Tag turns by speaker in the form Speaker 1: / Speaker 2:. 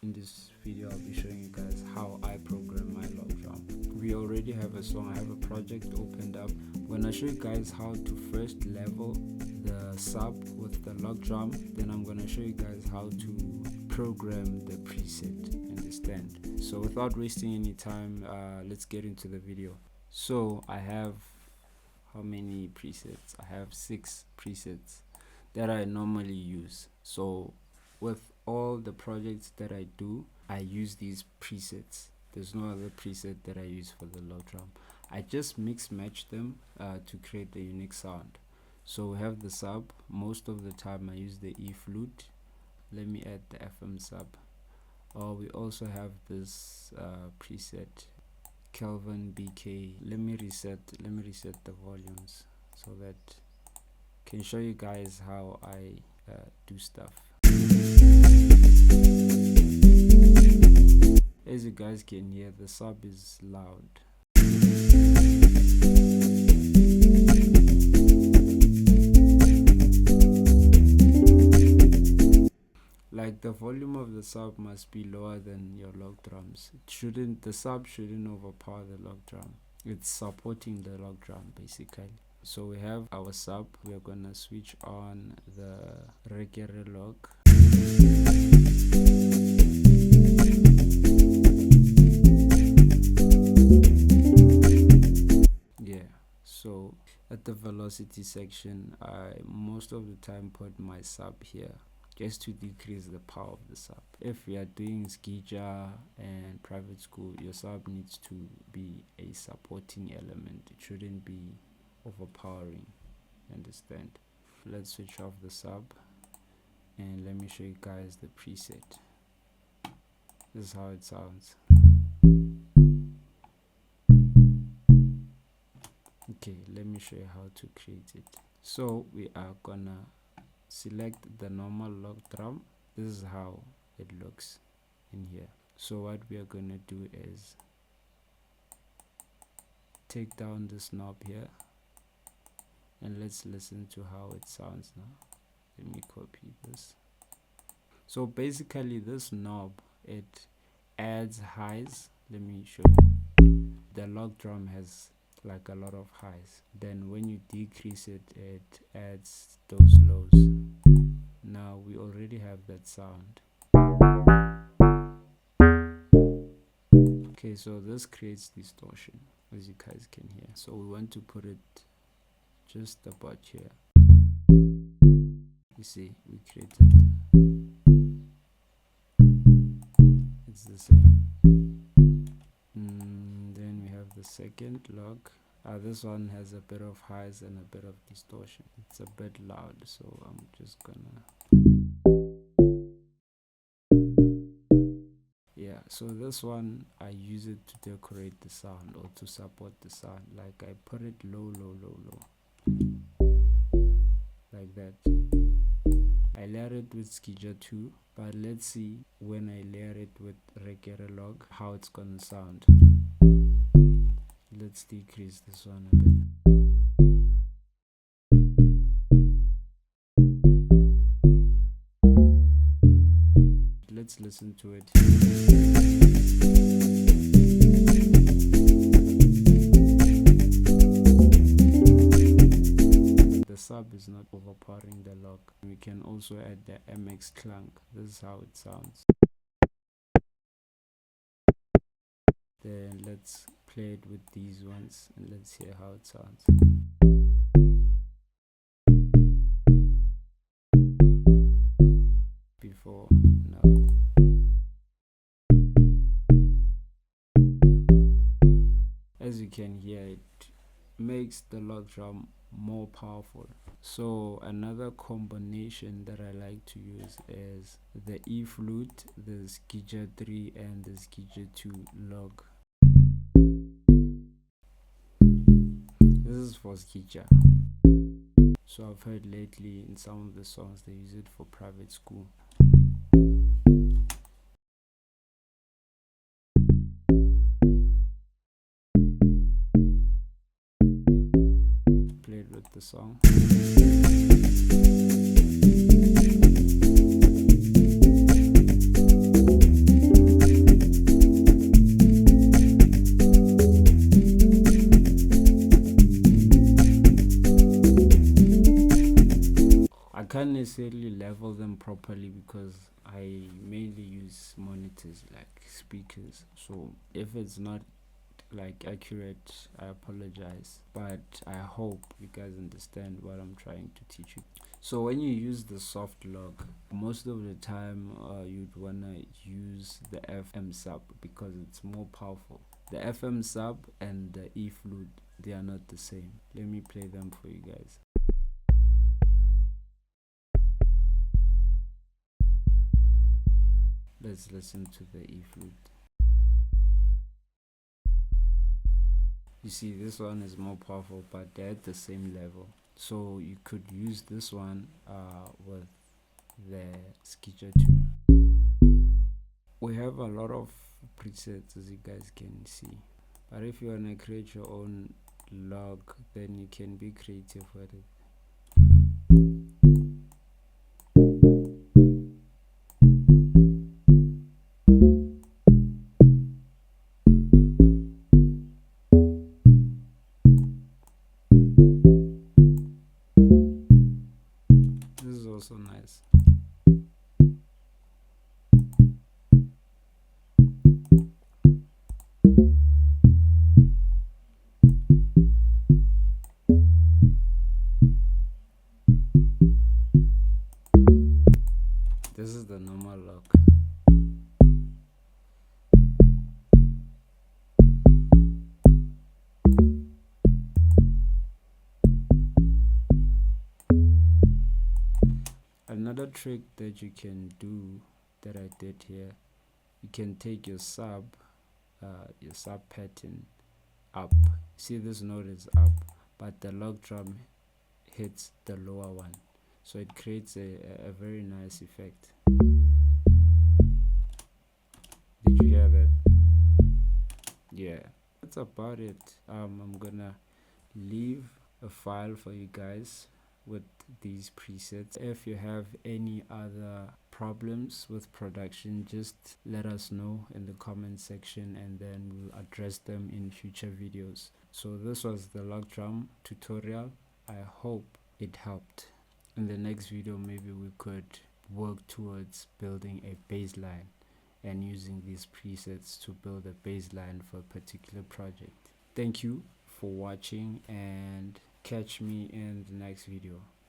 Speaker 1: In this video, I'll be showing you guys how I program my log drum. We already have a song. I have a project opened up. When I show you guys how to first level the sub with the log drum, then I'm going to show you guys how to program the preset. Understand? So without wasting any time, let's get into the video. So I have how many presets? I have 6 presets that I normally use. So with all the projects that I do, I use these presets. There's no other preset that I use for the log drum. I just mix match them to create a unique sound. So we have the sub. Most of the time I use the E flute. Let me add the FM sub. We also have this preset Kelvin BK. Let me reset the volumes so that I can show you guys how I do stuff. As you guys can hear, the sub is loud. Like, the volume of the sub must be lower than your log drums. The sub shouldn't overpower the log drum. It's supporting the log drum basically. So we have our sub. We are gonna switch on the regular log. So at the velocity section, I most of the time put my sub here just to decrease the power of the sub. If we are doing Sgija and private school, your sub needs to be a supporting element. It shouldn't be overpowering. Understand? Let's switch off the sub and let me show you guys the preset. This is how it sounds. Okay, let me show you how to create it. So we are gonna select the normal log drum. This is how it looks in here. So what we are gonna do is take down this knob here and let's listen to how it sounds now. Let me copy this. So basically this knob, it adds highs. Let me show you. The log drum has like a lot of highs. Then when you decrease it, it adds those lows. Now we already have that sound. Okay, so this creates distortion, as you guys can hear. So we want to put it just about here. You see, we created. It's the same. Then we have the second log. This one has a bit of highs and a bit of distortion. It's a bit loud, so I'm just gonna. Yeah, so this one I use it to decorate the sound or to support the sound. Like, I put it low, like that. I layer it with Sgija too, but let's see when I layer it with regular log how it's gonna sound. Let's decrease this one a bit. Let's listen to it. The sub is not overpowering the log. We can also add the MX clank. This is how it sounds. Then let's play it with these ones and let's hear how it sounds. Before, now. As you can hear, it makes the log drum more powerful. So another combination that I like to use is the E flute, the Sgija 3 and the Sgija 2 log. This is for Sgija. So I've heard lately in some of the songs they use it for private school. Played with the song. properly because I mainly use monitors like speakers, so if it's not like accurate, I apologize, but I hope you guys understand what I'm trying to teach you. So when you use the soft log, most of the time you'd wanna use the FM sub because it's more powerful. The FM sub and the E flute, they are not the same. Let me play them for you guys. Let's listen to the E flute. You see, this one is more powerful, but they're at the same level. So you could use this one with the Sgija too. We have a lot of presets, as you guys can see, but if you want to create your own log, then you can be creative with it. This is also nice. This is the normal log. Another trick that you can do that I did here, you can take your sub pattern up. See, this note is up, but the log drum hits the lower one, so it creates a very nice effect. Did you hear that? Yeah, that's about it. I'm gonna leave a file for you guys with these presets. If you have any other problems with production, just let us know in the comment section and then we'll address them in future videos. So this was the log drum tutorial. I hope it helped. In the next video, maybe we could work towards building a bass line and using these presets to build a bass line for a particular project. Thank you for watching and catch me in the next video.